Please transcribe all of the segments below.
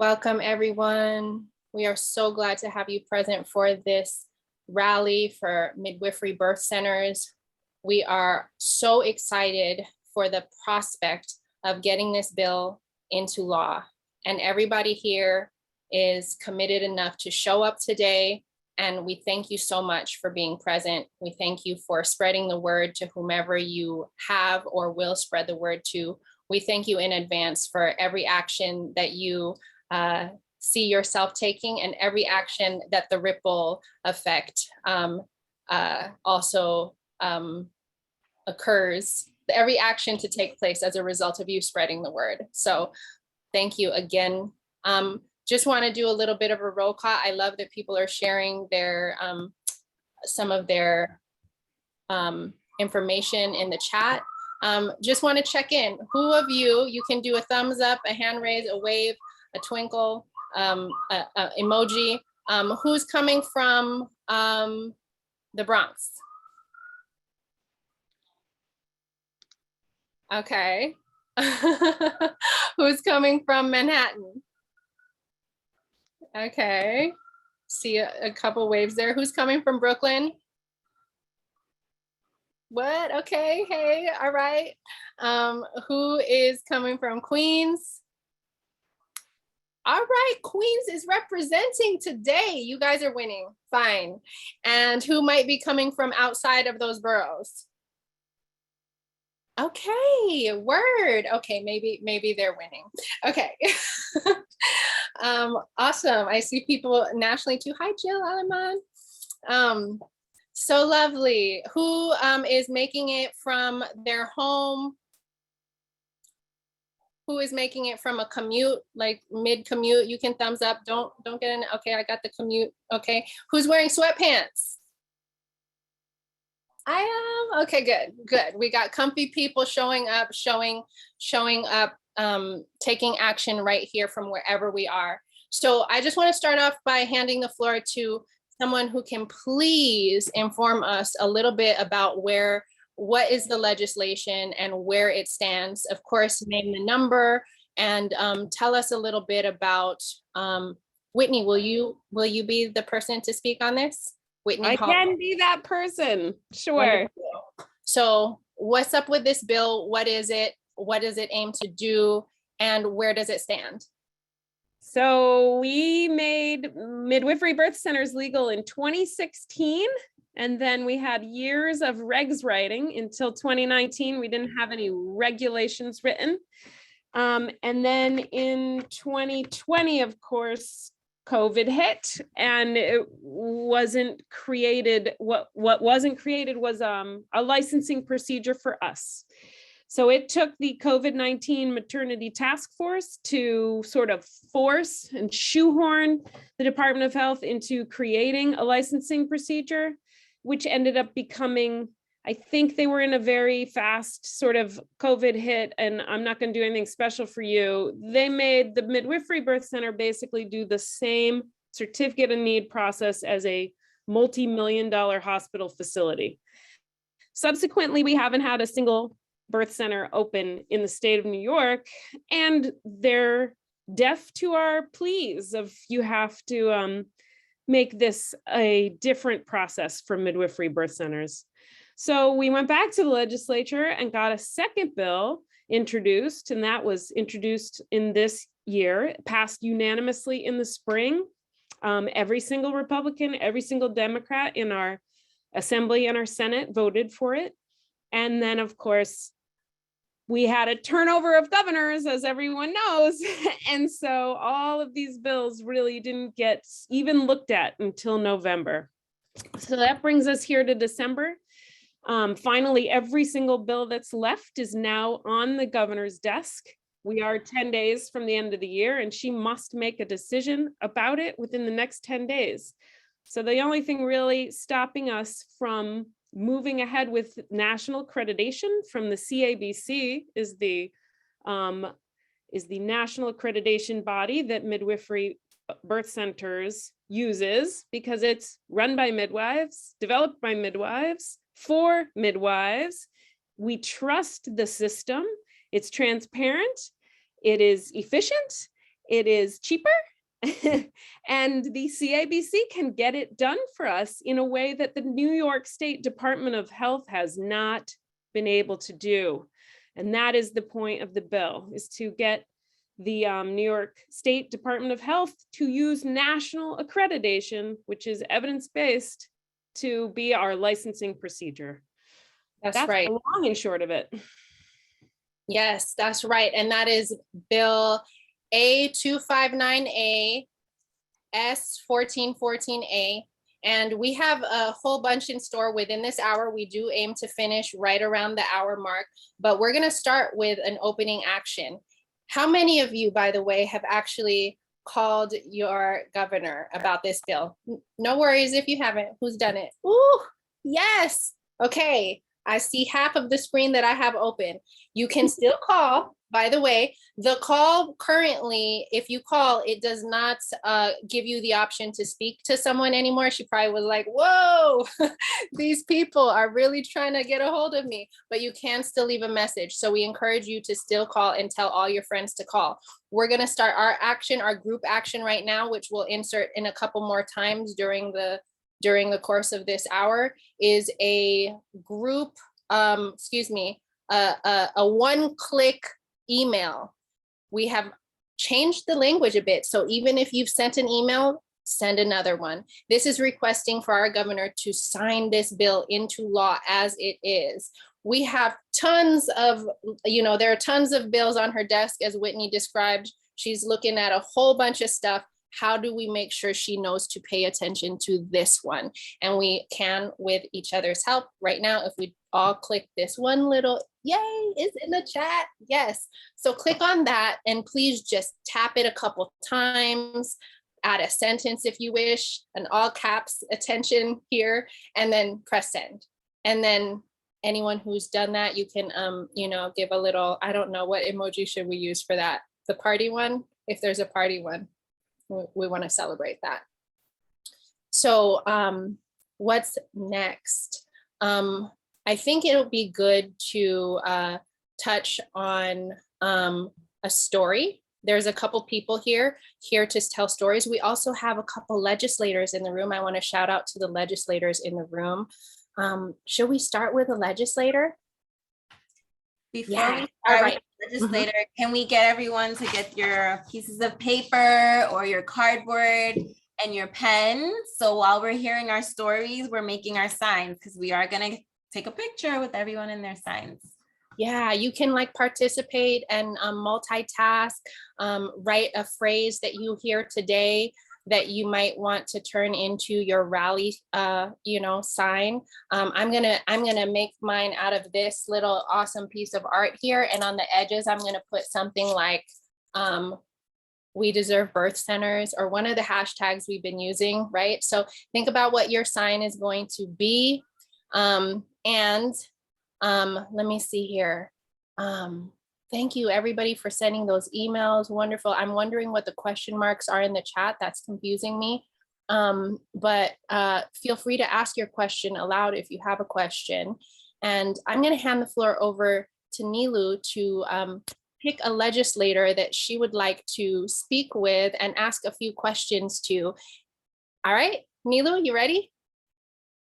Welcome, everyone. We are so glad to have you present for this rally for midwifery birth centers. We are so excited for the prospect of getting this bill into law. And everybody here is committed enough to show up today. And we thank you so much for being present. We thank you for spreading the word to whomever you have or will spread the word to. We thank you in advance for every action that you see yourself taking and every action that the ripple effect also occurs, every action to take place as a result of you spreading the word. So thank you again. Just want to do a little bit of a roll call. I love that people are sharing their some of their information in the chat. Just want to check in. Who of you can do a thumbs up, a hand raise, a wave, a twinkle, emoji. Who's coming from the Bronx? Okay. Who's coming from Manhattan? Okay. See a couple waves there. Who's coming from Brooklyn? What? Okay. Hey. All right. Who is coming from Queens? All right, Queens is representing today. You guys are winning, fine. And who might be coming from outside of those boroughs? Okay, word. Okay, maybe they're winning. Okay. Awesome. I see people nationally too. Hi, Jill Alaman. So lovely. Who is making it from their home? Who is making it from a commute, like mid-commute? You can thumbs up. Don't get in. Okay, I got the commute. Okay. Who's wearing sweatpants? I am. Okay, good. We got comfy people showing up, taking action right here from wherever we are. So I just want to start off by handing the floor to someone who can please inform us a little bit about what is the legislation and where it stands. Of course, name the number and tell us a little bit about, Whitney, will you be the person to speak on this? Whitney I Hall. can be that person, sure. Wonderful. So what's up with this bill? What is it? What does it aim to do? And where does it stand? So we made midwifery birth centers legal in 2016. And then we had years of regs writing until 2019. We didn't have any regulations written. And then in 2020, of course, COVID hit and it wasn't created. What wasn't created was a licensing procedure for us. So it took the COVID-19 maternity task force to sort of force and shoehorn the Department of Health into creating a licensing procedure, which ended up becoming, I think they were in a very fast sort of COVID hit, and I'm not going to do anything special for you. They made the midwifery birth center basically do the same certificate of need process as a multi-million-dollar hospital facility. Subsequently, we haven't had a single birth center open in the state of New York, and they're deaf to our pleas of you have to make this a different process for midwifery birth centers. So we went back to the legislature and got a second bill introduced, and that was introduced in this year, passed unanimously in the spring. Every single Republican, every single Democrat in our Assembly and our Senate voted for it. And then, of course, we had a turnover of governors, as everyone knows. And so all of these bills really didn't get even looked at until November. So that brings us here to December. Finally, every single bill that's left is now on the governor's desk. We are 10 days from the end of the year, and she must make a decision about it within the next 10 days. So the only thing really stopping us from moving ahead with national accreditation from the CABC is the national accreditation body that midwifery birth centers uses, because it's run by midwives, developed by midwives, for midwives. We trust the system. It's transparent, it is efficient, it is cheaper, and the CABC can get it done for us in a way that the New York State Department of Health has not been able to do. And that is the point of the bill, is to get the New York State Department of Health to use national accreditation, which is evidence-based, to be our licensing procedure. That's right. The long and short of it. Yes, that's right. And that is Bill A259A S1414A. And we have a whole bunch in store within this hour. We do aim to finish right around the hour mark, but we're going to start with an opening action. How many of you, by the way, have actually called your governor about this bill? No worries if you haven't. Who's done it? Ooh, yes. Okay. I see half of the screen that I have open. You can still call. By the way, the call currently, if you call, it does not give you the option to speak to someone anymore. She probably was like, whoa, these people are really trying to get a hold of me, but you can still leave a message. So we encourage you to still call and tell all your friends to call. We're gonna start our action, our group action right now, which we'll insert in a couple more times during the course of this hour, is a group, a one-click email. We have changed the language a bit. So even if you've sent an email, send another one. This is requesting for our governor to sign this bill into law as it is. We have tons of, there are tons of bills on her desk, as Whitney described. She's looking at a whole bunch of stuff. How do we make sure she knows to pay attention to this one? And we can, with each other's help. Right now, if we all click this one little, yay, it's in the chat. Yes. So click on that and please just tap it a couple times, add a sentence if you wish, an all caps attention here, and then press send. And then anyone who's done that, you can, give a little, I don't know, what emoji should we use for that? The party one, if there's a party one. We want to celebrate that. So what's next? I think it'll be good to touch on a story. There's a couple people here to tell stories. We also have a couple legislators in the room. I want to shout out to the legislators in the room. Should we start with a legislator? Before Yeah. we All start right. with the legislator, can we get everyone to get your pieces of paper or your cardboard and your pen? So while we're hearing our stories, we're making our signs, because we are going to take a picture with everyone in their signs. Yeah, you can participate and multitask, write a phrase that you hear today that you might want to turn into your rally, sign. I'm gonna make mine out of this little awesome piece of art here, and on the edges, I'm gonna put something like, "We deserve birth centers," or one of the hashtags we've been using, right? So think about what your sign is going to be, and let me see here. Thank you everybody for sending those emails. Wonderful. I'm wondering what the question marks are in the chat. That's confusing me. But feel free to ask your question aloud if you have a question. And I'm going to hand the floor over to Nilu to pick a legislator that she would like to speak with and ask a few questions to. All right, Nilu, you ready?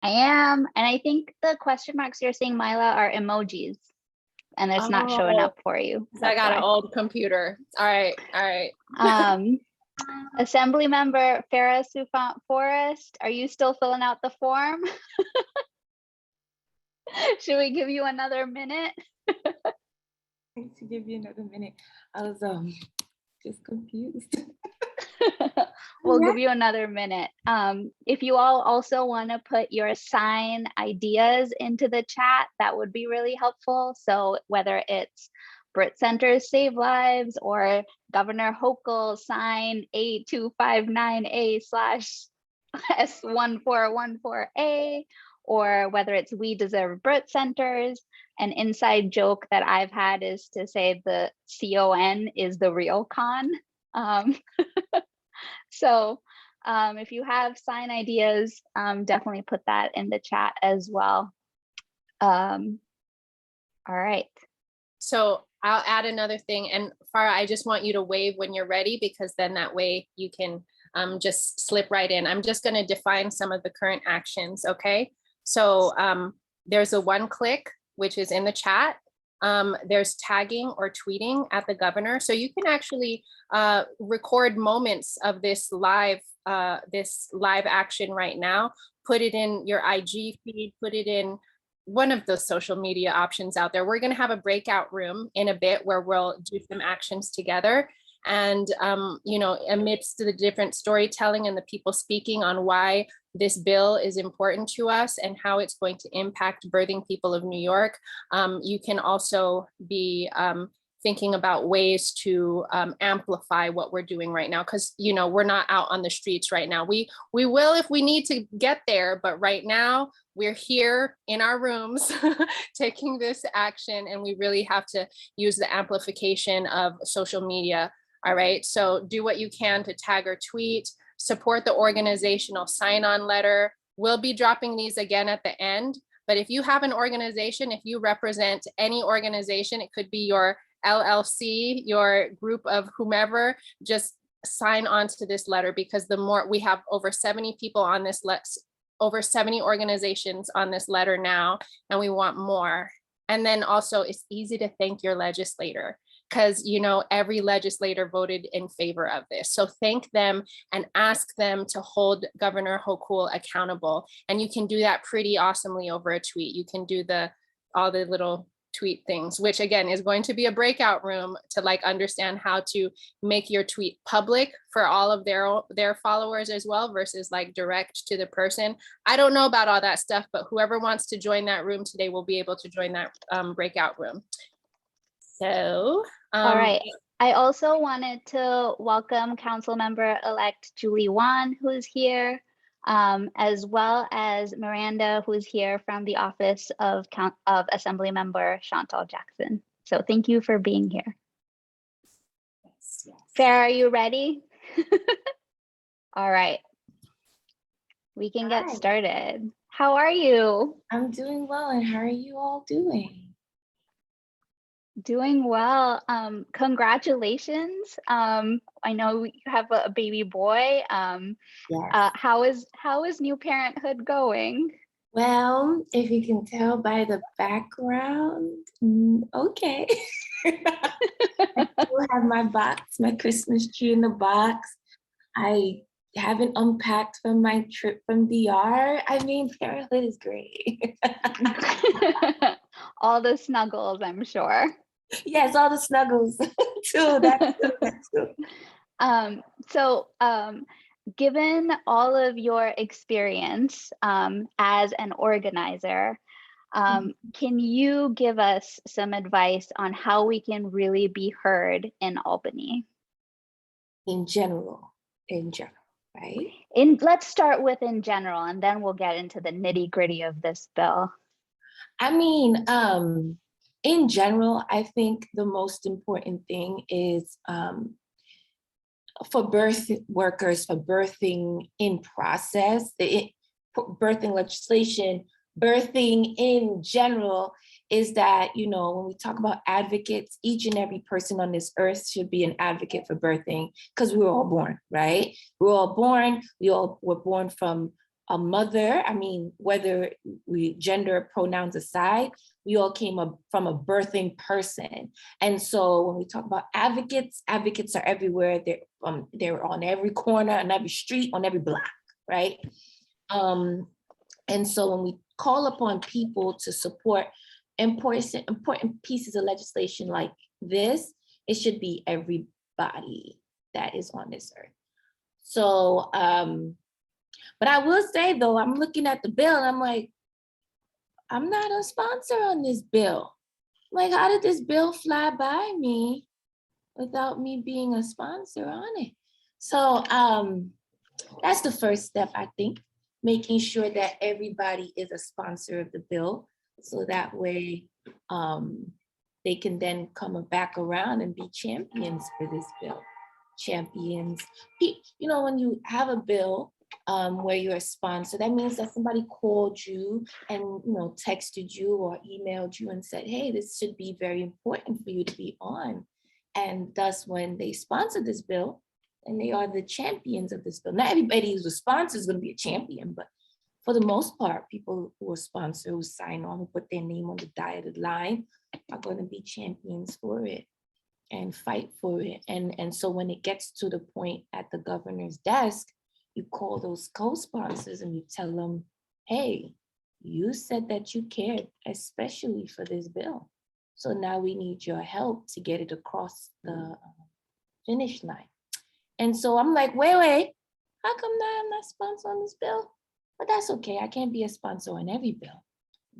I am. And I think the question marks you're seeing, Mila, are emojis. And it's not showing up for you. I got an old computer. All right. Assembly member Farah Sufant Forrest, are you still filling out the form? Should we give you another minute? To give you another minute. I was just confused. We'll give you another minute. If you all also want to put your sign ideas into the chat, that would be really helpful. So whether it's Brit Centers Save Lives or Governor Hochul sign A259A/S1414A, or whether it's We Deserve Brit Centers. An inside joke that I've had is to say the CON is the real con. So if you have sign ideas, definitely put that in the chat as well. All right. So I'll add another thing. And Farah, I just want you to wave when you're ready, because then that way you can just slip right in. I'm just going to define some of the current actions. Okay. So there's a one click, which is in the chat. There's tagging or tweeting at the governor. So you can actually record moments of this live action right now, put it in your IG feed, put it in one of the social media options out there. We're going to have a breakout room in a bit where we'll do some actions together. And, you know, amidst the different storytelling and the people speaking on why this bill is important to us and how it's going to impact birthing people of New York, you can also be thinking about ways to amplify what we're doing right now, because, you know, we're not out on the streets right now. We will if we need to get there, but right now we're here in our rooms taking this action, and we really have to use the amplification of social media. All right, so do what you can to tag or tweet, support the organizational sign-on letter. We'll be dropping these again at the end, but if you have an organization, if you represent any organization, it could be your LLC, your group of whomever, just sign on to this letter, because the more we have over 70 people on this over 70 organizations on this letter now, and we want more. And then also it's easy to thank your legislator, because, you know, every legislator voted in favor of this. So thank them and ask them to hold Governor Hochul accountable. And you can do that pretty awesomely over a tweet. You can do all the little tweet things, which again is going to be a breakout room to like understand how to make your tweet public for all of their followers as well, versus like direct to the person. I don't know about all that stuff, but whoever wants to join that room today will be able to join that breakout room. So, all right. I also wanted to welcome Council Member-elect Julie Wan, who is here, as well as Miranda, who is here from the office of Assembly Member Chantal Jackson. So thank you for being here. Yes, yes. Farah, are you ready? All right. We can get started. How are you? I'm doing well, and how are you all doing? Doing well. Congratulations. I know you have a baby boy. Yes. How is new parenthood going? Well, if you can tell by the background, okay. I still have my box, my Christmas tree in the box. I haven't unpacked from my trip from DR. I mean, parenthood is great. All the snuggles, I'm sure. Yes, all the snuggles too. That's too. So given all of your experience as an organizer, can you give us some advice on how we can really be heard in Albany? In general, right? Let's start with in general, and then we'll get into the nitty-gritty of this bill. I mean, in general, I think the most important thing is for birth workers, for birthing in process, birthing legislation, birthing in general, is that, you know, when we talk about advocates, each and every person on this earth should be an advocate for birthing, because we were all born, right? We were all born, we all were born from a mother. I mean, whether we gender pronouns aside, we all came up from a birthing person. And so when we talk about advocates, advocates are everywhere. They're on every corner, on every street, on every block, right? And so when we call upon people to support important pieces of legislation like this, it should be everybody that is on this earth. So, but I will say though, I'm looking at the bill and I'm like, I'm not a sponsor on this bill. Like, how did this bill fly by me without me being a sponsor on it? So that's the first step, I think, making sure that everybody is a sponsor of the bill. So that way they can then come back around and be champions for this bill. Champions, you know, when you have a bill where you're a sponsor. That means that somebody called you and, texted you or emailed you and said, hey, this should be very important for you to be on. And thus, when they sponsor this bill, and they are the champions of this bill. Not everybody who's a sponsor is going to be a champion, but for the most part, people who are sponsors, who sign on, who put their name on the dotted line, are going to be champions for it and fight for it. And so when it gets to the point at the governor's desk, you call those co-sponsors and you tell them, hey, you said that you cared, especially for this bill. So now we need your help to get it across the finish line. And so I'm like, wait, how come now I'm not sponsor on this bill? But that's okay. I can't be a sponsor on every bill.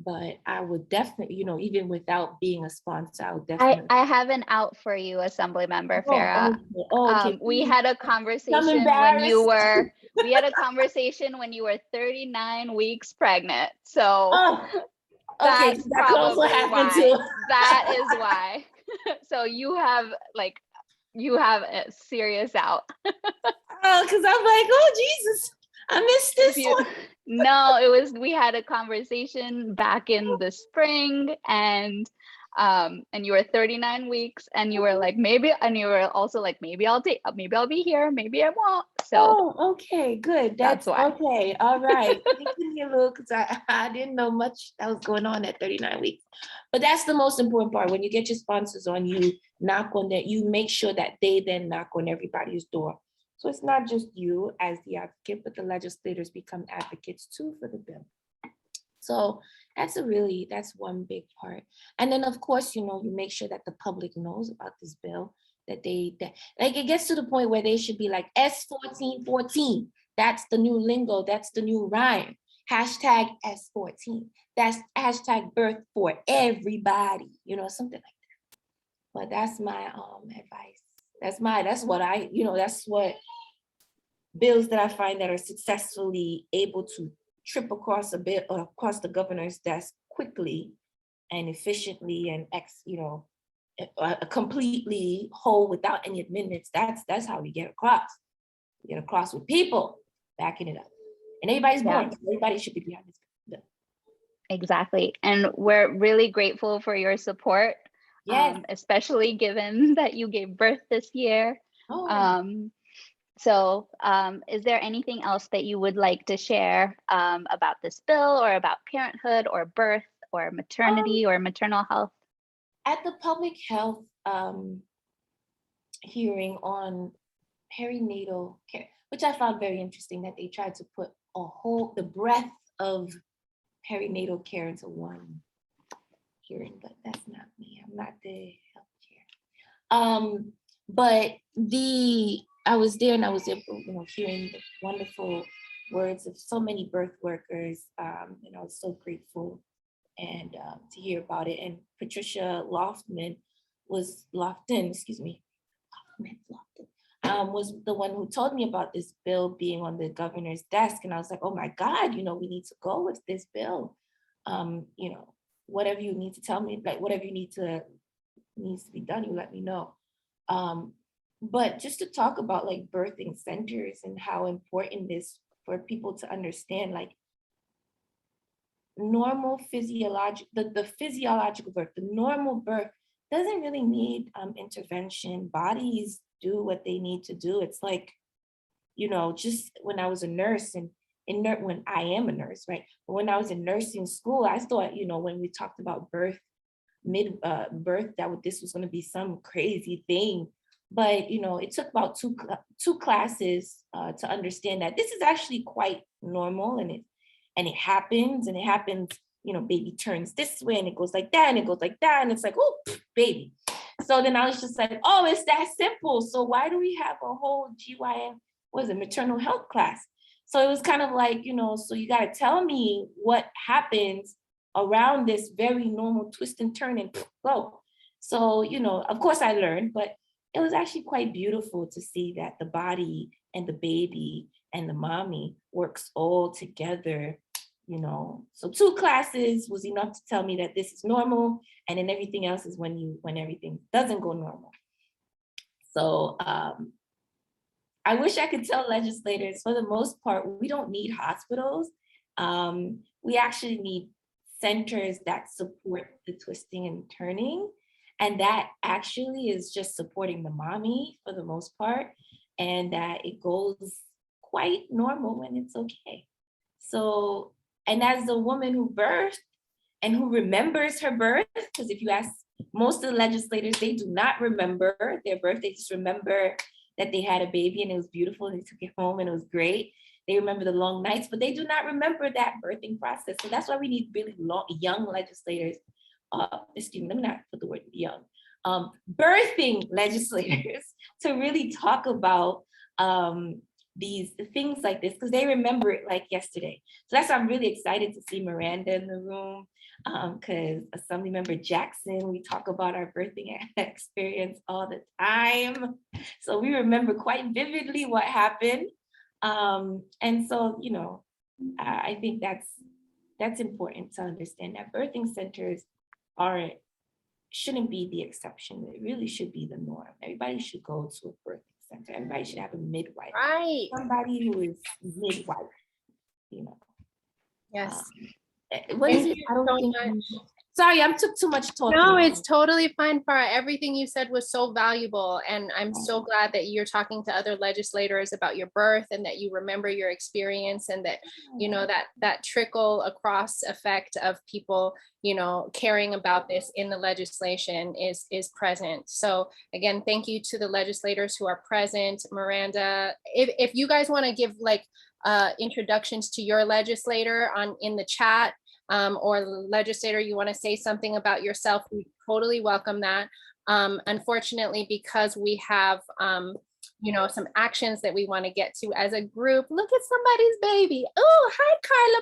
But I would definitely, even without being a sponsor, I would definitely. I have an out for you, Assembly Member Farah. Okay. We had a conversation when you were 39 weeks pregnant. So okay, that's that could also probably happen why. too. That is why. So you have a serious out. Because I'm like, oh Jesus, I missed this one. No, we had a conversation back in the spring, and you were 39 weeks, and you were like, maybe, and you were also like, maybe I'll be here, maybe I won't. So okay, good. That's why. Okay, all right. Give me a little, because I didn't know much that was going on at 39 weeks. But that's the most important part. When you get your sponsors on, you knock on that, you make sure that they then knock on everybody's door. So it's not just you as the advocate, but the legislators become advocates too for the bill. So that's one big part. And then of course, you make sure that the public knows about this bill, that it gets to the point where they should be like S1414. That's the new lingo. That's the new rhyme. Hashtag S14. That's hashtag birth for everybody, something like that. But that's my advice. That's what bills that I find that are successfully able to trip across across the governor's desk quickly and efficiently and completely whole without any amendments. That's how we get across. We get across with people backing it up. And everybody's born. So everybody should be behind this bill. Exactly. And we're really grateful for your support. Yes. Especially given that you gave birth this year. So is there anything else that you would like to share about this bill or about parenthood or birth or maternity or maternal health? At the public health hearing on perinatal care, which I found very interesting, that they tried to put the breadth of perinatal care into one hearing, but that's not me. I'm not the health chair. But I was there and I was able, hearing the wonderful words of so many birth workers, and I was so grateful and to hear about it. And Patricia Lofton, was the one who told me about this bill being on the governor's desk, and I was like, oh my God, we need to go with this bill. Whatever you need to tell me, like whatever you needs to be done, you let me know. But just to talk about like birthing centers and how important it is for people to understand, like normal the physiological birth, the normal birth doesn't really need intervention. Bodies do what they need to do. It's like, just when I was a nurse when I am a nurse, right? But when I was in nursing school, I thought, when we talked about birth, that this was going to be some crazy thing. But, it took about two classes to understand that this is actually quite normal, and it happens, baby turns this way and it goes like that and it goes like that. And it's like, oh, baby. So then I was just like, oh, it's that simple. So why do we have a whole maternal health class? So it was kind of like, so you got to tell me what happens around this very normal twist and turn and go. So, of course I learned, but it was actually quite beautiful to see that the body and the baby and the mommy works all together, So 2 classes was enough to tell me that this is normal, and then everything else is when everything doesn't go normal. So I wish I could tell legislators, for the most part, we don't need hospitals. We actually need centers that support the twisting and turning. And that actually is just supporting the mommy for the most part. And that it goes quite normal when it's okay. So, and as a woman who birthed and who remembers her birth, because if you ask most of the legislators, they do not remember their birth. They just remember that they had a baby and it was beautiful and they took it home and it was great. They remember the long nights, but they do not remember that birthing process. So that's why we need really young legislators. Excuse me, let me not put the word young. Birthing legislators to really talk about these things like this, because they remember it like yesterday. So that's why I'm really excited to see Miranda in the room, because Assemblymember Jackson, we talk about our birthing experience all the time. So we remember quite vividly what happened. And so, you know, I think that's important to understand, that birthing centers shouldn't be the exception. It really should be the norm. Everybody should go to a birthing center. Everybody should have a midwife. Right. Somebody who is midwife, you know. Yes. What is Thank it? you I don't so think. much. Sorry, I took too much talking. No, it's totally fine, Farah. Everything you said was so valuable. And I'm so glad that you're talking to other legislators about your birth and that you remember your experience, and that, you know, that trickle across effect of people, you know, caring about this in the legislation is present. So again, thank you to the legislators who are present. Miranda, if you guys want to give like introductions to your legislator in the chat, or legislator, you want to say something about yourself, we totally welcome that. Unfortunately, because we have, you know, some actions that we want to get to as a group. Look at somebody's baby. Oh, hi, Carla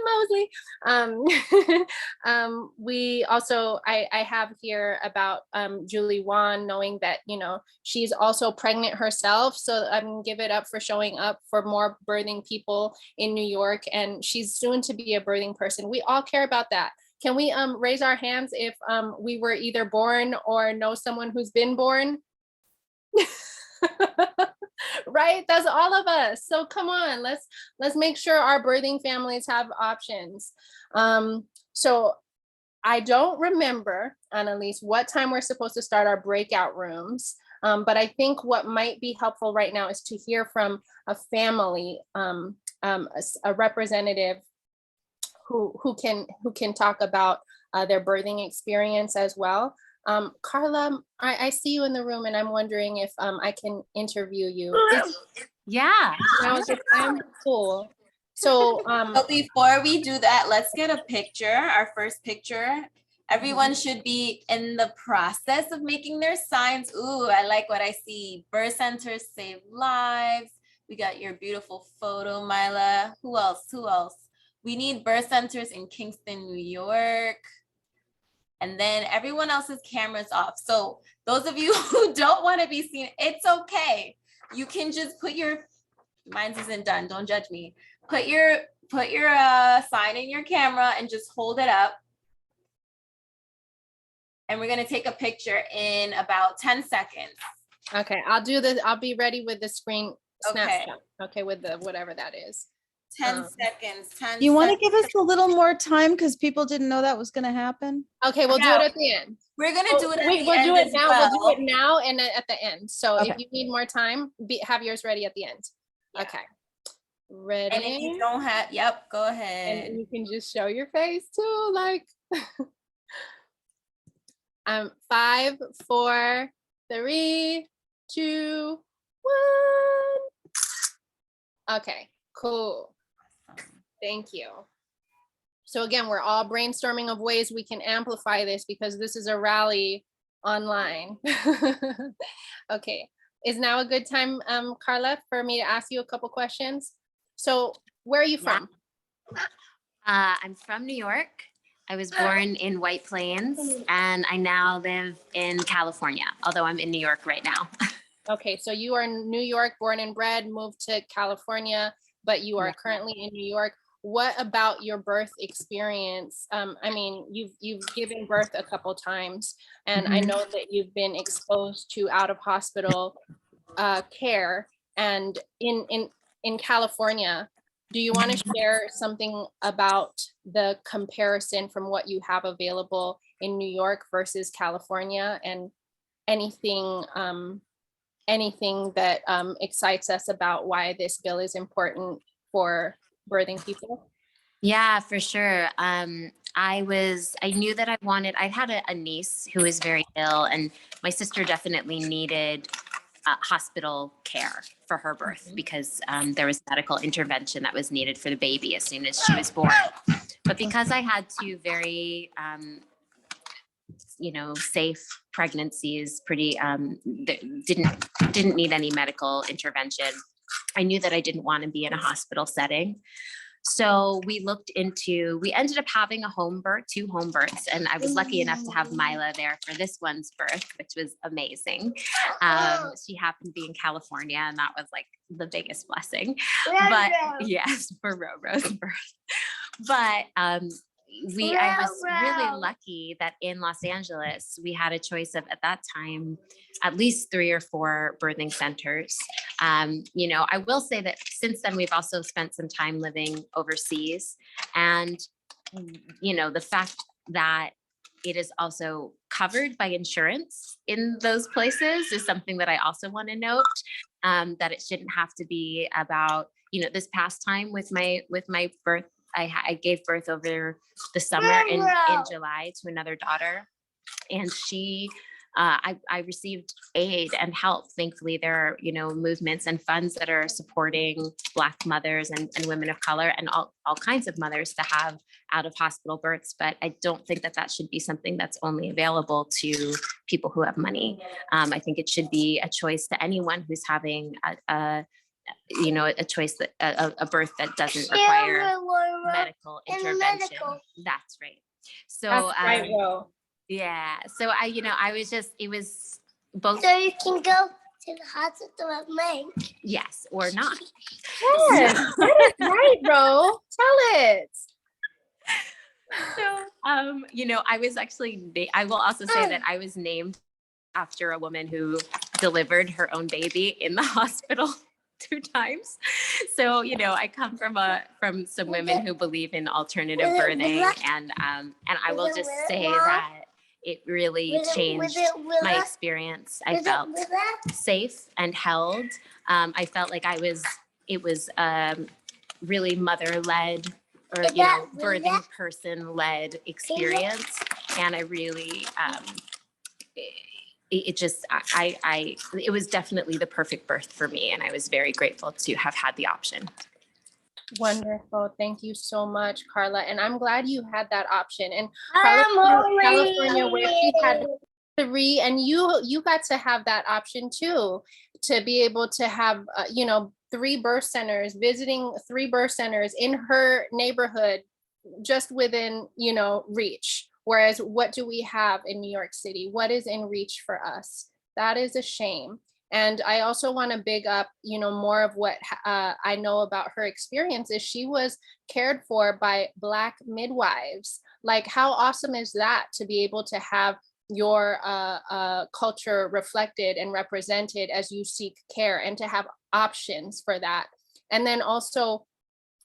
Mosley. We also, I have here about Julie Wan, knowing that, you know, she's also pregnant herself. So give it up for showing up for more birthing people in New York. And she's soon to be a birthing person. We all care about that. Can we raise our hands if we were either born or know someone who's been born? Right, that's all of us. So come on, let's make sure our birthing families have options. So I don't remember, Annalise, what time we're supposed to start our breakout rooms, but I think what might be helpful right now is to hear from a family, a representative who can talk about their birthing experience as well. Carla, I see you in the room and I'm wondering if I can interview you. Yeah. Now is the time? Cool. So But before we do that, let's get a picture, our first picture. Everyone should be in the process of making their signs. Ooh, I like what I see. Birth centers save lives. We got your beautiful photo, Mila. Who else? Who else? We need birth centers in Kingston, New York. And then everyone else's cameras off. So those of you who don't want to be seen, it's okay. You can just put your, mine isn't done, don't judge me. Put your sign in your camera and just hold it up. And we're gonna take a picture in about 10 seconds. okay, I'll do this. I'll be ready with the screen Okay. snapshot. Okay, with the whatever that is. 10 seconds, 10 You want to seconds. give us a little more time because people didn't know that was going to happen? Okay, we'll do it at the end. We're gonna do it at the We'll end do it as now. well. We'll do it now and at the end. So Okay. if you need more time, have yours ready at the end. Yeah. Okay. Ready? And if you don't have, yep, go ahead. And you can just show your face too, like 5, 4, 3, 2, 1. Okay, cool. Thank you. So again, we're all brainstorming of ways we can amplify this because this is a rally online. Okay, is now a good time, Carla, for me to ask you a couple questions? So where are you from? I'm from New York. I was born in White Plains and I now live in California, although I'm in New York right now. Okay, so you are in New York, born and bred, moved to California, but you are currently in New York. What about your birth experience? I mean, you've given birth a couple times, and I know that you've been exposed to out of hospital care. And in California, do you want to share something about the comparison from what you have available in New York versus California, and anything that excites us about why this bill is important for birthing people? Yeah, for sure. I knew that I had a niece who was very ill, and my sister definitely needed hospital care for her birth because there was medical intervention that was needed for the baby as soon as she was born. But because I had two very, safe pregnancies, pretty, that didn't need any medical intervention, I knew that I didn't want to be in a hospital setting. So we ended up having two home births, and I was lucky enough to have Mila there for this one's birth, which was amazing. She happened to be in California, and that was like the biggest blessing. But yes, for Roro's birth. But I was really lucky that in Los Angeles, we had a choice of, at that time, at least 3 or 4 birthing centers. I will say that since then, we've also spent some time living overseas. And, the fact that it is also covered by insurance in those places is something that I also want to note, that it shouldn't have to be about, this past time with my birth. I gave birth over the summer in July to another daughter, and she, I received aid and help. Thankfully, there are, movements and funds that are supporting Black mothers and women of color and all kinds of mothers to have out of hospital births. But I don't think that should be something that's only available to people who have money. I think it should be a choice to anyone who's having a choice that a birth that doesn't require medical intervention. That's right. So That's right, Ro. yeah. So it was both. So you can go to the hospital at night. Yes, or not. Yes, that is right, Ro. Tell it. So, I was actually, I will also say that I was named after a woman who delivered her own baby in the hospital 2 times. So, I come from some women who believe in alternative birthing, and I will just say that it really changed my experience. I felt safe and held. I felt like it was really mother-led or, birthing person-led experience. And I really, it was definitely the perfect birth for me. And I was very grateful to have had the option. Wonderful. Thank you so much, Carla. And I'm glad you had that option. And Carla from California, where she had 3, and you got to have that option too, to be able to have, 3 birth centers, visiting 3 birth centers in her neighborhood, just within, reach. Whereas what do we have in New York City? What is in reach for us? That is a shame. And I also want to big up, more of what I know about her experience is she was cared for by Black midwives. Like, how awesome is that to be able to have your culture reflected and represented as you seek care, and to have options for that. And then also,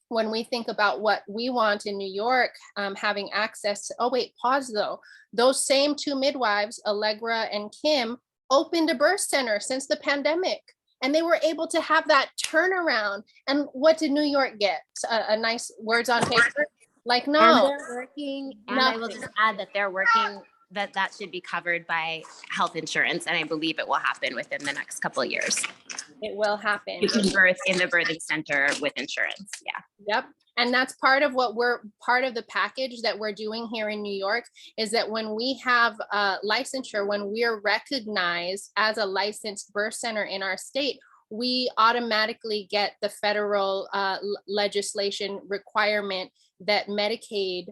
when we think about what we want in New York, having access to, oh wait, pause though. Those same 2 midwives, Allegra and Kim, opened a birth center since the pandemic, and they were able to have that turnaround. And what did New York get? A nice words on paper? Like, no. And they're working, and I will Nothing. just add that they're working, that should be covered by health insurance. And I believe it will happen within the next couple of years. It will happen. You can birth in the birthing center with insurance. Yeah. Yep. And that's part of part of the package that we're doing here in New York, is that when we have licensure, when we're recognized as a licensed birth center in our state, we automatically get the federal legislation requirement that Medicaid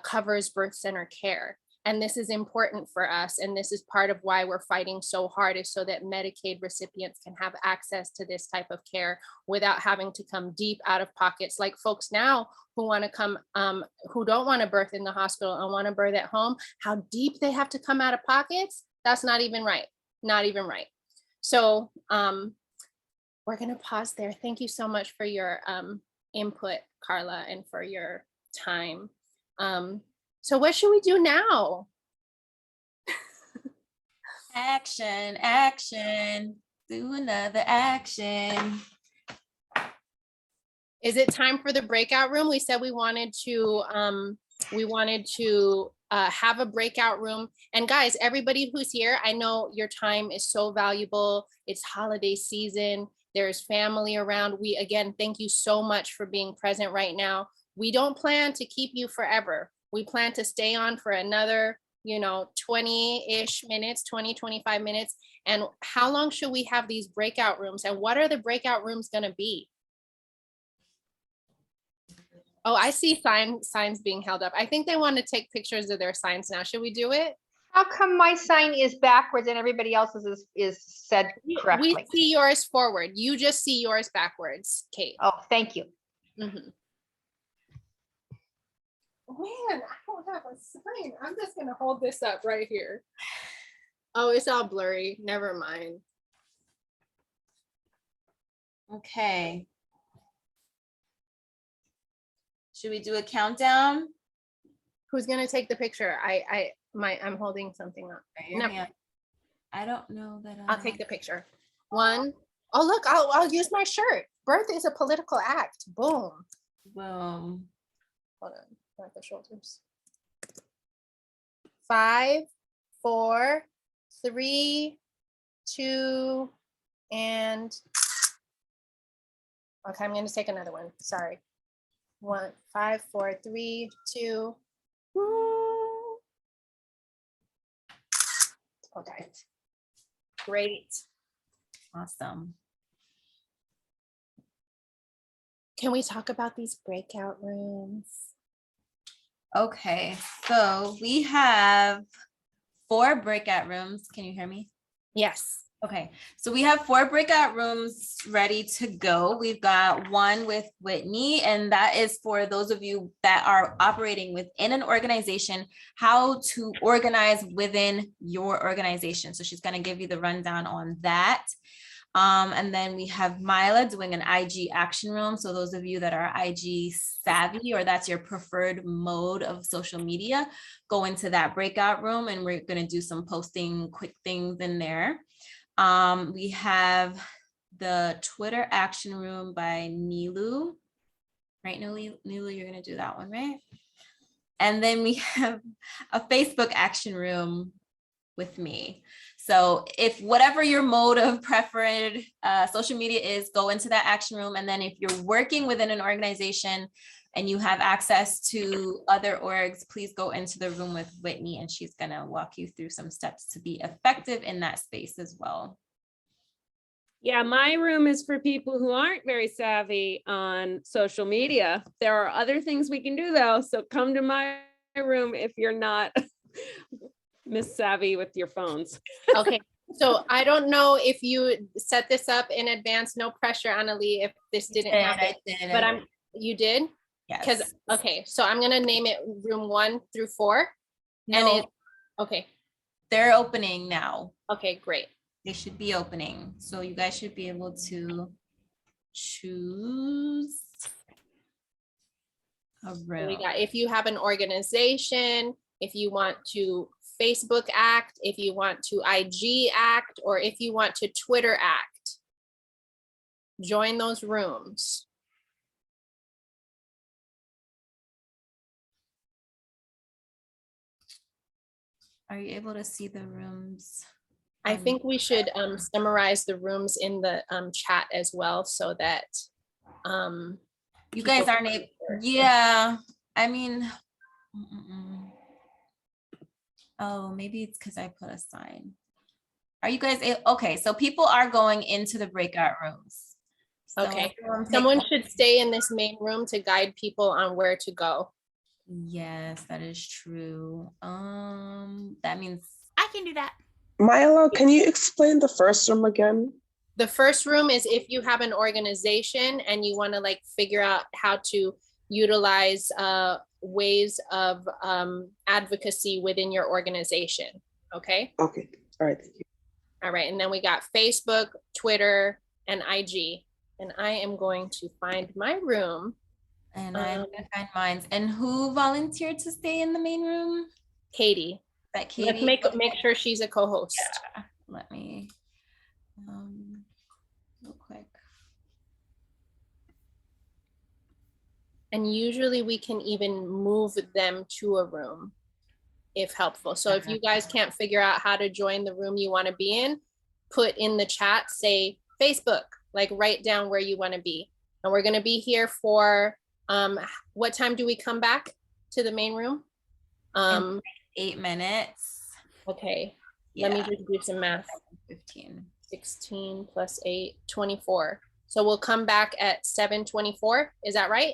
covers birth center care. And this is important for us. And this is part of why we're fighting so hard, is so that Medicaid recipients can have access to this type of care without having to come deep out of pockets, like folks now who want to come, who don't want to birth in the hospital and want to birth at home, how deep they have to come out of pockets. That's not even right. Not even right. So we're gonna pause there. Thank you so much for your input, Carla, and for your time. So what should we do now? Action, action, do another action. Is it time for the breakout room? We said we wanted to have a breakout room. And guys, everybody who's here, I know your time is so valuable. It's holiday season. There's family around. We, again, thank you so much for being present right now. We don't plan to keep you forever. We plan to stay on for another, 20-ish minutes, 20, 25 minutes. And how long should we have these breakout rooms? And what are the breakout rooms gonna be? Oh, I see signs being held up. I think they want to take pictures of their signs now. Should we do it? How come my sign is backwards and everybody else's is said correctly? We see yours forward. You just see yours backwards, Kate. Oh, thank you. Mhm. Man, I don't have a sign. I'm just gonna hold this up right here. Oh, it's all blurry. Never mind. Okay. Should we do a countdown? Who's gonna take the picture? I'm holding something up. Right, your No. hand. I don't know that. I'll take the picture. One. Oh, look, I'll use my shirt. Birth is a political act. Boom. Boom. Hold on, not the shoulders. 5, 4, 3, 2, and okay, I'm gonna take another one. Sorry. 1, 5, 4, 3, 2. Woo. Okay. Great. Awesome. Can we talk about these breakout rooms? Okay, so we have 4 breakout rooms. Can you hear me? Yes. Okay, so we have 4 breakout rooms ready to go. We've got one with Whitney, and that is for those of you that are operating within an organization, how to organize within your organization. So she's going to give you the rundown on that. And then we have Mila doing an IG action room. So those of you that are IG savvy, or that's your preferred mode of social media, go into that breakout room, and we're going to do some posting quick things in there. We have the Twitter action room by Nilu, right? Nilu, you're going to do that one, right? And then we have a Facebook action room with me. So if whatever your mode of preferred social media is, go into that action room. And then if you're working within an organization and you have access to other orgs, please go into the room with Whitney, and she's going to walk you through some steps to be effective in that space as well. Yeah, my room is for people who aren't very savvy on social media. There are other things we can do though. So come to my room if you're not Miss Savvy with your phones. Okay. So I don't know if you set this up in advance. No pressure, Annalie, if this didn't happen. I did. But you did? Yes. Because okay, so I'm gonna name it room 1 through 4. And No, it okay. they're opening now. Okay, great. They should be opening. So you guys should be able to choose a room. We got, if you have an organization, if you want to Facebook act, if you want to IG act, or if you want to Twitter act, join those rooms. Are you able to see the rooms? I think we should summarize the rooms in the chat as well, so that you guys aren't able. Yeah, I mean, oh, maybe it's because I put a sign. Are you guys okay? So people are going into the breakout rooms. So okay, someone should stay in this main room to guide people on where to go. Yes, that is true. That means I can do that. Milo, can you explain the first room again? The first room is if you have an organization and you want to like figure out how to utilize ways of advocacy within your organization. Okay. Okay. All right. Thank you. All right. And then we got Facebook, Twitter, and IG. And I am going to find my room. And I'm gonna find mine. And who volunteered to stay in the main room? Katie. That Let's Katie. make sure she's a co-host. Yeah. Let me real quick. And usually we can even move them to a room if helpful. So if you guys can't figure out how to join the room you want to be in, put in the chat, say Facebook, like write down where you want to be. And we're going to be here for, what time do we come back to the main room? In 8 minutes. Okay, Yeah. let me just do some math. 15. 16 plus 8, 24. So we'll come back at 7:24. Is that right?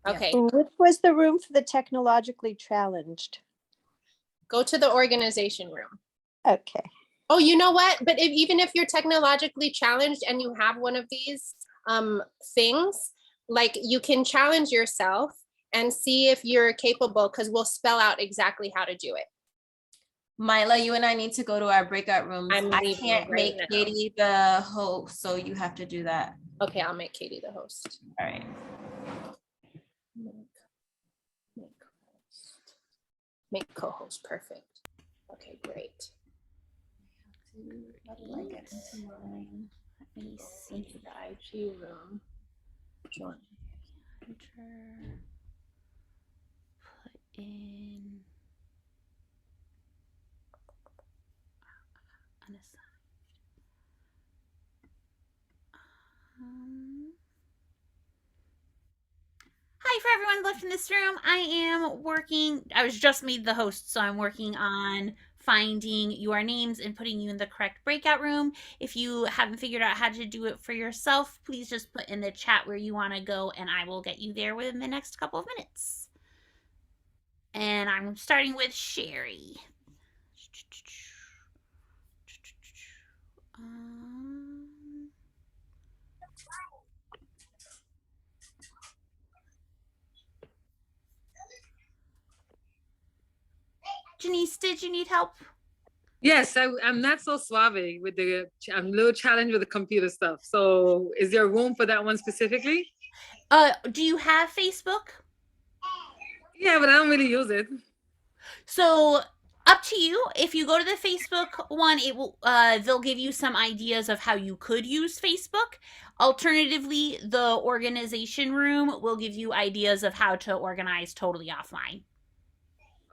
Yeah. Okay, Which was the room for the technologically challenged? go to the organization room. Okay. Oh, you know what? But even if you're technologically challenged and you have one of these things, like you can challenge yourself and see if you're capable, because we'll spell out exactly how to do it. Mila, you and I need to go to our breakout rooms. I'm I leaving can't right make now. Katie the host, so you have to do that. Okay, I'll make Katie the host. All right. Make co-host, perfect. Okay, great. How do I get into mine? Let me see. Into the IG room. Join. Enter. Put in unassigned. Hi for everyone left in this room. I was just made the host, so I'm working on finding your names and putting you in the correct breakout room. If you haven't figured out how to do it for yourself, please just put in the chat where you want to go and I will get you there within the next couple of minutes. And I'm starting with Sherry. Janice, did you need help? Yes, I'm not so suave with I'm a little challenged with the computer stuff. So is there room for that one specifically? Do you have Facebook? Yeah, but I don't really use it. So up to you. If you go to the Facebook one, it will they'll give you some ideas of how you could use Facebook. Alternatively, the organization room will give you ideas of how to organize totally offline.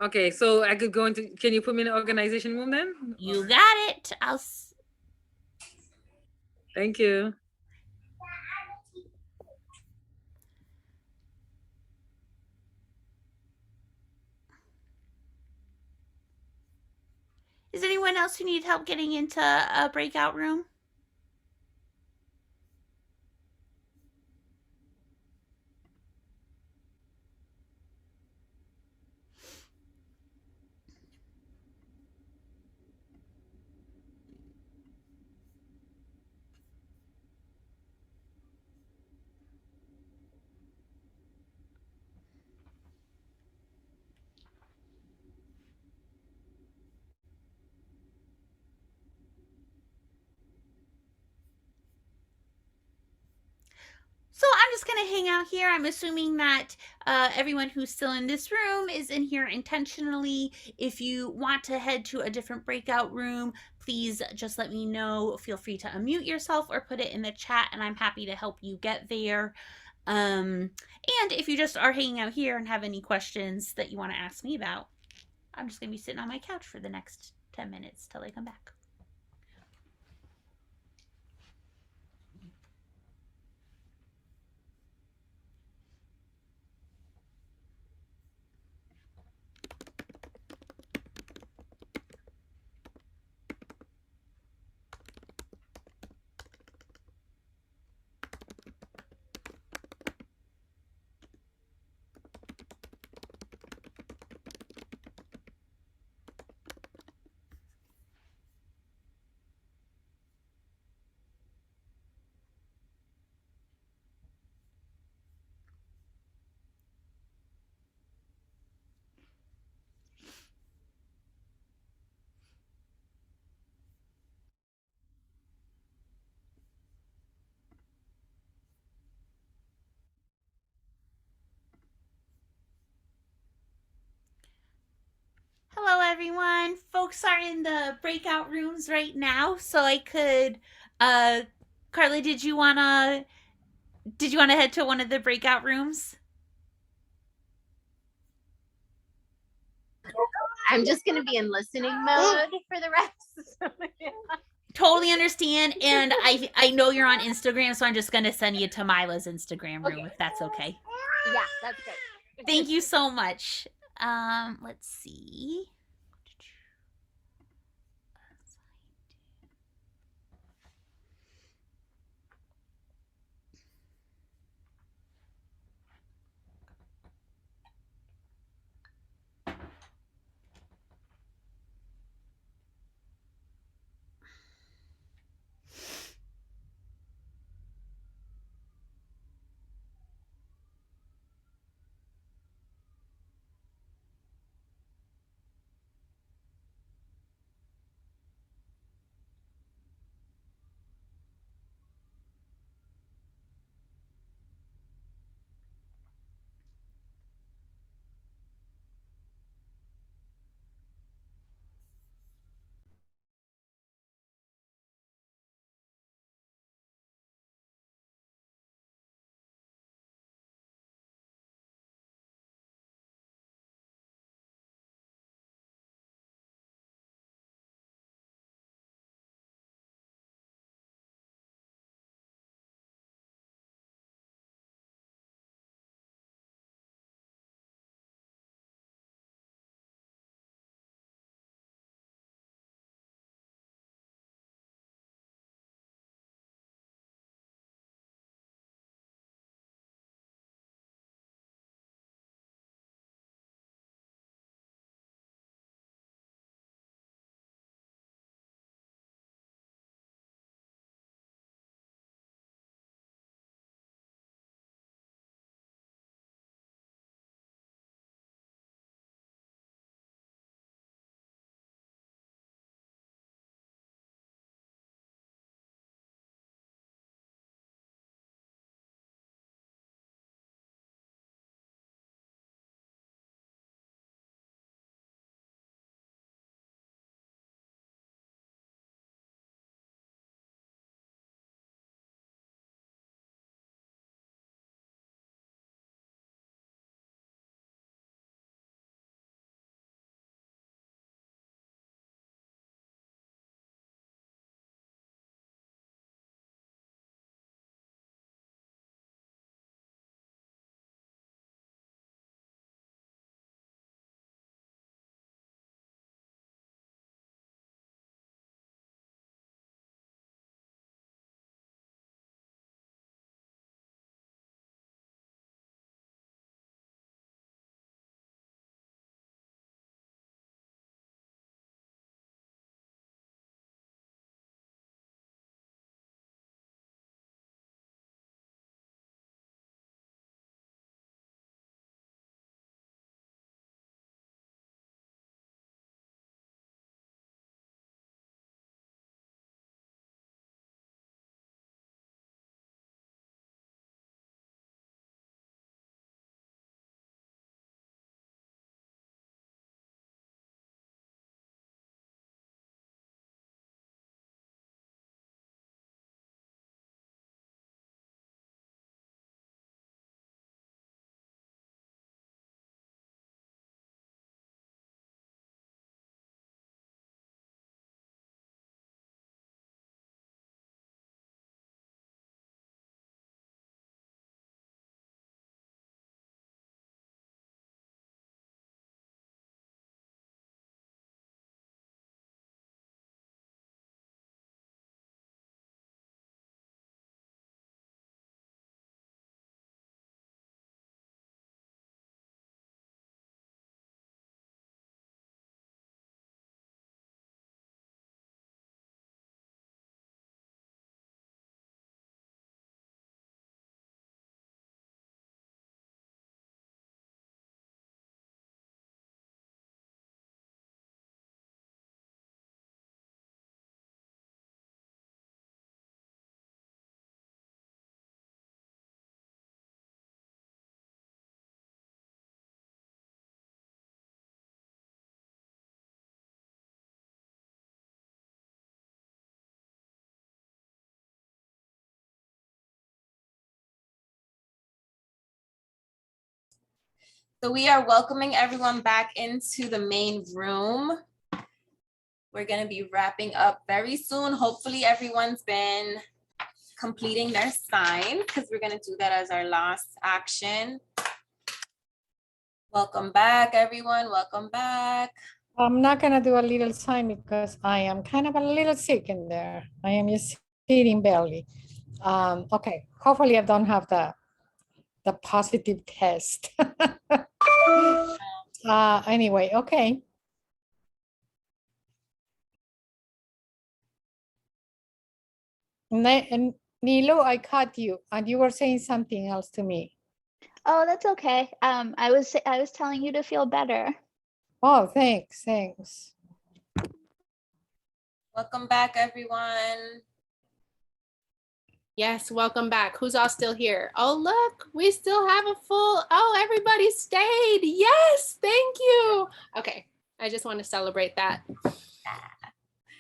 Okay, so I could go into, can you put me in the organization room then? You got it. Thank you. Is anyone else who need help getting into a breakout room? So I'm just going to hang out here. I'm assuming that everyone who's still in this room is in here intentionally. If you want to head to a different breakout room, please just let me know. Feel free to unmute yourself or put it in the chat, and I'm happy to help you get there. And if you just are hanging out here and have any questions that you want to ask me about, I'm just going to be sitting on my couch for the next 10 minutes till I come back. folks are in the breakout rooms right now, so I could Carla, did you wanna head to one of the breakout rooms? I'm just gonna be in listening mode for the rest. Totally understand, and I know you're on Instagram, so I'm just gonna send you to Mila's Instagram room if that's okay. Yeah, that's great. Thank you so much. Let's see. So we are welcoming everyone back into the main room. We're going to be wrapping up very soon. Hopefully everyone's been completing their signs because we're going to do that as our last action. Welcome back, everyone. Welcome back. I'm not gonna do a little sign because I am kind of a little sick in there. I am just sitting barely. Okay, hopefully I don't have the positive test. Anyway, okay. And Nilu, I caught you and you were saying something else to me. Oh, that's okay. I was telling you to feel better. Oh, thanks. Welcome back, everyone. Yes, welcome back. Who's all still here? Oh, look, we still have a full, oh, everybody stayed. Yes, thank you. Okay, I just want to celebrate that.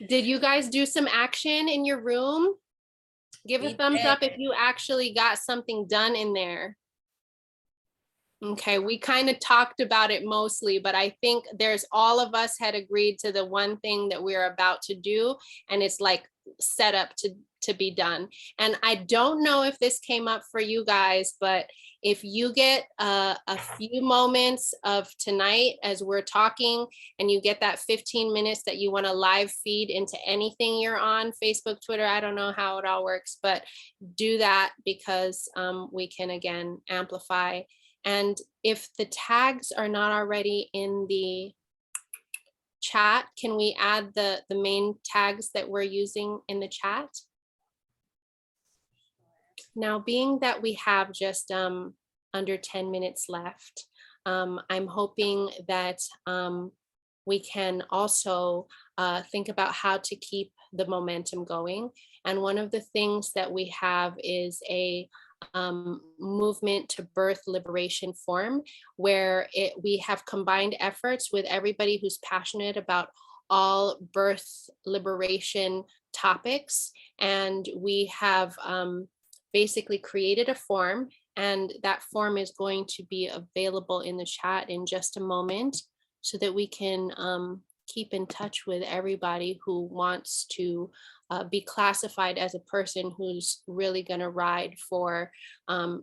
Did you guys do some action in your room? Give a thumbs up if you actually got something done in there. Okay, we kind of talked about it mostly, but I think there's all of us had agreed to the one thing that we're about to do, and it's like set up to be done. And I don't know if this came up for you guys, but if you get a few moments of tonight as we're talking and you get that 15 minutes that you want to live feed into anything you're on, Facebook, Twitter, I don't know how it all works, but do that because we can again amplify. And if the tags are not already in the chat, can we add the main tags that we're using in the chat? Now, being that we have just under 10 minutes left, I'm hoping that we can also think about how to keep the momentum going. And one of the things that we have is a movement to birth liberation forum, where we have combined efforts with everybody who's passionate about all birth liberation topics. And we have basically created a form, and that form is going to be available in the chat in just a moment so that we can keep in touch with everybody who wants to be classified as a person who's really going to ride for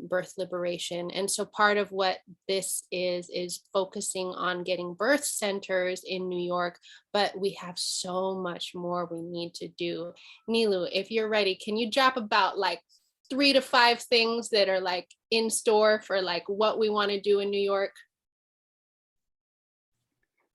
birth liberation. And so part of what this is focusing on getting birth centers in New York, but we have so much more we need to do. Nilu, if you're ready, can you drop about like 3 to 5 things that are like in store for like what we want to do in New York?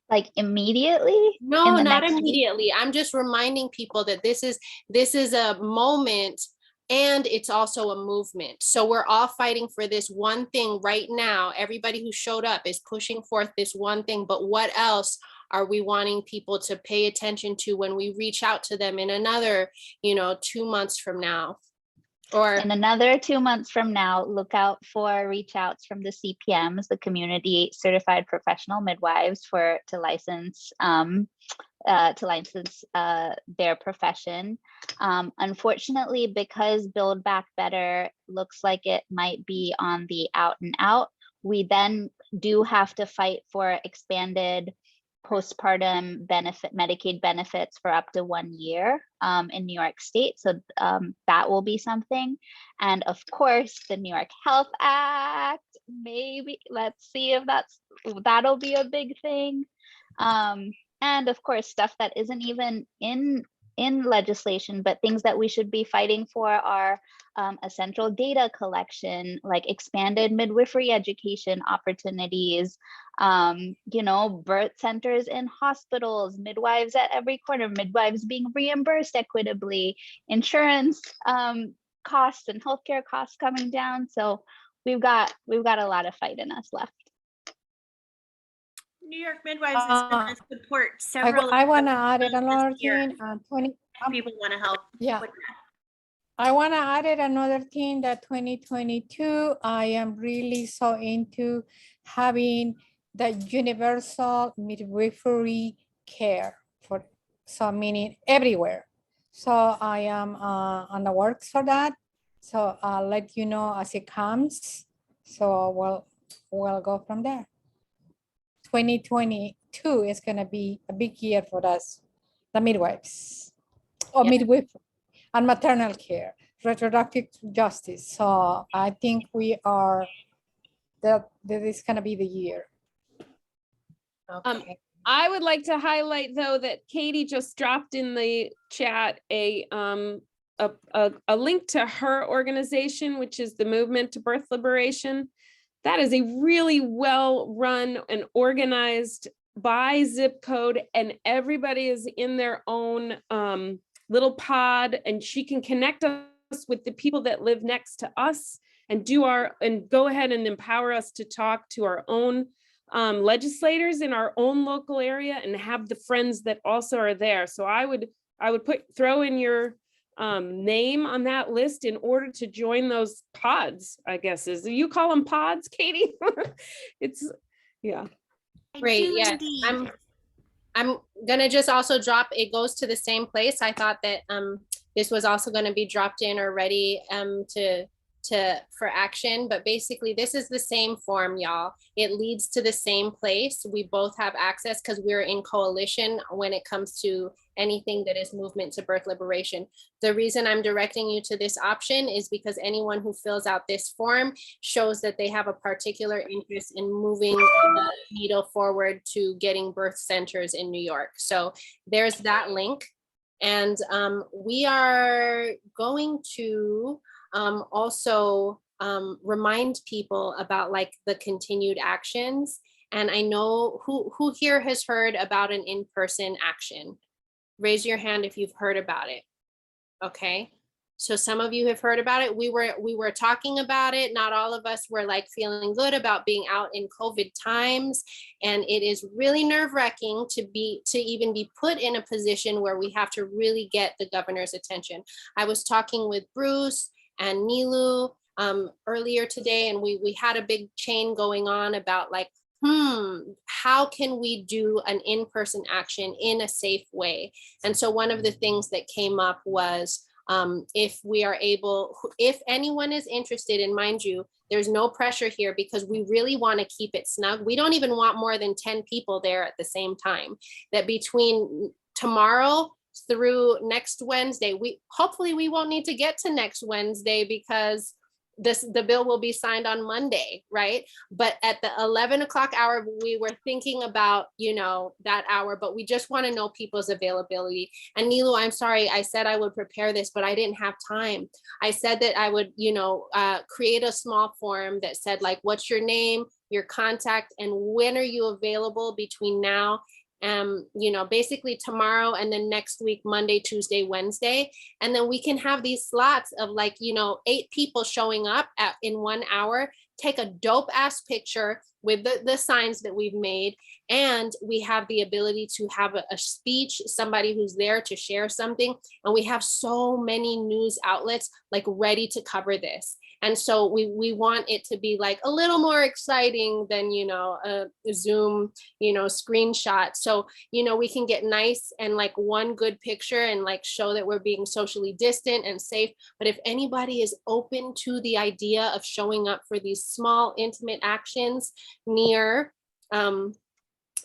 Like immediately? No, not immediately. I'm just reminding people that this is a moment and it's also a movement. So we're all fighting for this one thing right now. Everybody who showed up is pushing forth this one thing, but what else are we wanting people to pay attention to when we reach out to them in another, 2 months from now? Or in another 2 months from now, look out for reach outs from the CPMs, the Community Certified Professional Midwives, to license their profession. Unfortunately, because Build Back Better looks like it might be on the out and out, we then do have to fight for expanded postpartum Medicaid benefits for up to 1 year in New York State. So that will be something. And of course, the New York Health Act, maybe, let's see if that'll be a big thing. And of course, stuff that isn't even in legislation, but things that we should be fighting for are essential data collection, like expanded midwifery education opportunities, birth centers in hospitals, midwives at every corner, midwives being reimbursed equitably, insurance costs and healthcare costs coming down. So we've got a lot of fight in us left. New York Midwives is going to support several. I want to add another thing. People want to help. Yeah. I want to add another thing that 2022, I am really so into having the universal midwifery care so meaning everywhere. So I am on the works for that. So I'll let you know as it comes. So we'll go from there. 2022 is gonna be a big year for us, the midwives, or Yeah. midwifery and maternal care, reproductive justice. So I think we are, that is gonna be the year. Okay. I would like to highlight though that Katie just dropped in the chat a link to her organization, which is the Movement to Birth Liberation. That is a really well run and organized by zip code, and everybody is in their own little pod, and she can connect us with the people that live next to us and go ahead and empower us to talk to our own legislators in our own local area and have the friends that also are there. So I would throw in your name on that list in order to join those pods, I guess is, you call them pods, Katie? It's, yeah. Great, do yeah, indeed. I'm gonna just also drop, it goes to the same place. I thought that this was also gonna be dropped in or ready for action, but basically this is the same form, y'all. It leads to the same place. We both have access because we're in coalition when it comes to anything that is movement to birth liberation. The reason I'm directing you to this option is because anyone who fills out this form shows that they have a particular interest in moving the needle forward to getting birth centers in New York. So there's that link. And we are going to also remind people about like the continued actions. And I know who here has heard about an in-person action. Raise your hand if you've heard about it. Okay, so some of you have heard about it. We were talking about it. Not all of us were like feeling good about being out in COVID times, and it is really nerve-wracking to even be put in a position where we have to really get the governor's attention. I was talking with Bruce and Nilu earlier today, and we had a big chain going on about like, how can we do an in-person action in a safe way? And so one of the things that came up was if we are able, if anyone is interested, and mind you, there's no pressure here because we really want to keep it snug. We don't even want more than 10 people there at the same time. That between tomorrow through next Wednesday, hopefully we won't need to get to next Wednesday because the bill will be signed on Monday, right? But at the 11 o'clock hour, we were thinking about, that hour, but we just want to know people's availability. And Nilu, I'm sorry, I said I would prepare this, but I didn't have time. I said that I would, create a small form that said like, what's your name, your contact, and when are you available between now basically tomorrow and then next week, Monday, Tuesday, Wednesday. And then we can have these slots of like, 8 people showing up in 1 hour, take a dope ass picture with the signs that we've made. And we have the ability to have a speech, somebody who's there to share something. And we have so many news outlets like ready to cover this. And so we want it to be like a little more exciting than, a Zoom, screenshot. So, we can get nice and like one good picture and like show that we're being socially distant and safe. But if anybody is open to the idea of showing up for these small, intimate actions near, oh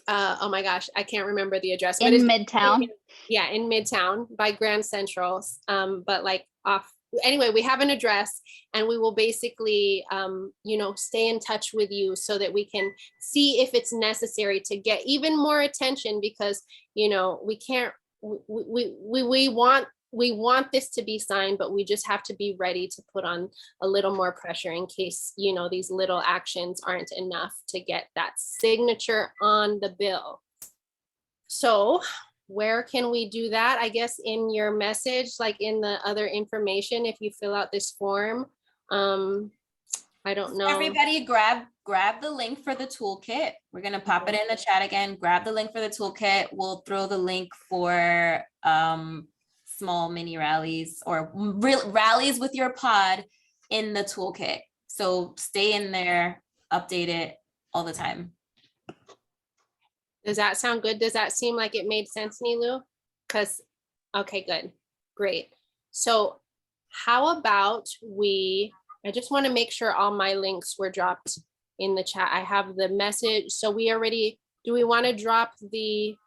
my gosh, I can't remember the address. In Midtown. Yeah, in Midtown by Grand Central, but like off. Anyway, we have an address and we will basically, stay in touch with you so that we can see if it's necessary to get even more attention because, we can't, we want this to be signed, but we just have to be ready to put on a little more pressure in case, these little actions aren't enough to get that signature on the bill. So where can we do that? I guess in your message, like in the other information, if you fill out this form. I don't know. Everybody grab the link for the toolkit. We're going to pop it in the chat again. Grab the link for the toolkit. We'll throw the link for small mini rallies or rallies with your pod in the toolkit. So stay in there, update it all the time. Does that sound good? Does that seem like it made sense, Nilu? Okay, good, great. So how about I just want to make sure all my links were dropped in the chat. I have the message. So we already do we want to drop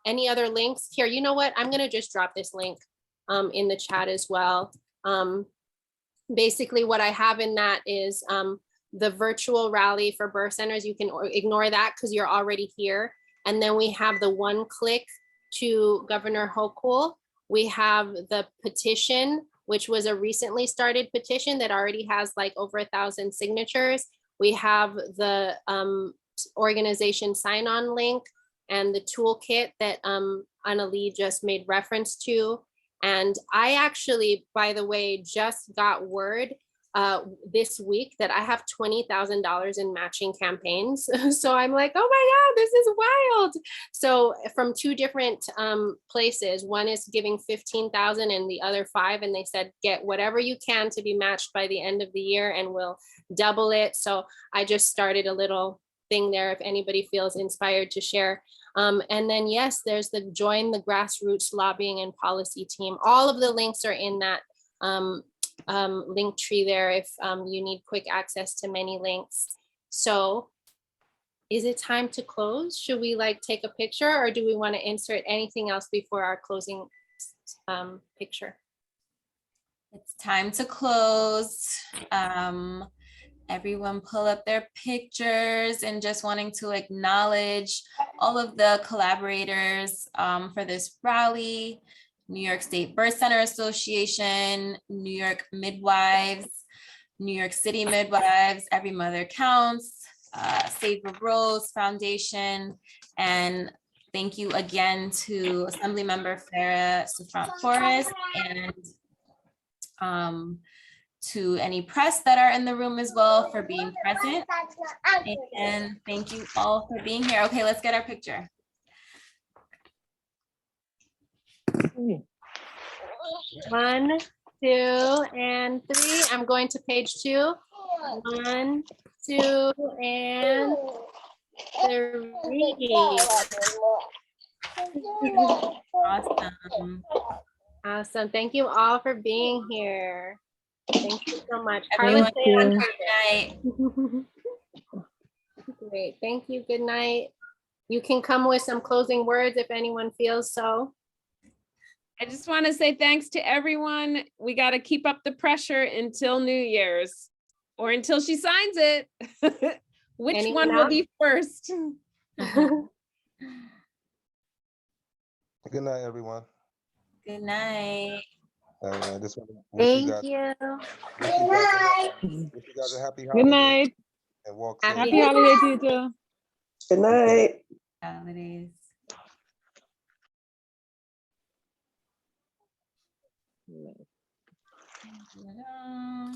any other links here? You know what? I'm going to just drop this link in the chat as well. Basically what I have in that is the virtual rally for birth centers. You can ignore that because you're already here. And then we have the one click to Governor Hochul. We have the petition, which was a recently started petition that already has like over 1,000 signatures. We have the organization sign-on link and the toolkit that Annalie just made reference to. And I actually, by the way, just got word this week that I have $20,000 in matching campaigns. So I'm like, oh my God, this is wild. So from two different places, one is giving 15,000 and the other 5. And they said, get whatever you can to be matched by the end of the year and we'll double it. So I just started a little thing there if anybody feels inspired to share. And then yes, there's the join the grassroots lobbying and policy team. All of the links are in that link tree there if you need quick access to many links. So is it time to close? Should we like take a picture or do we want to insert anything else before our closing picture? It's time to close. Everyone pull up their pictures and just wanting to acknowledge all of the collaborators for this rally. New York State Birth Center Association, New York Midwives, New York City Midwives, Every Mother Counts, Save a Rose Foundation, and thank you again to Assemblymember Farah Sufrant-Forrest and to any press that are in the room as well for being present. And thank you all for being here. Okay, let's get our picture. 1, 2, and 3. I'm going to page 2. 1, 2, and 3. Awesome. Awesome. Thank you all for being here. Thank you so much. Everyone, Carla, stay on. good night. Great. Thank you. Good night. You can come with some closing words if anyone feels so. I just want to say thanks to everyone. We got to keep up the pressure until New Year's or until she signs it. Which Anyone one will else? be first? Good night, everyone. Good night. I just want to wish you guys a happy holiday. Good night. And walk Happy safe. Holiday, teacher. Good night. Holidays. Right. Ta-da.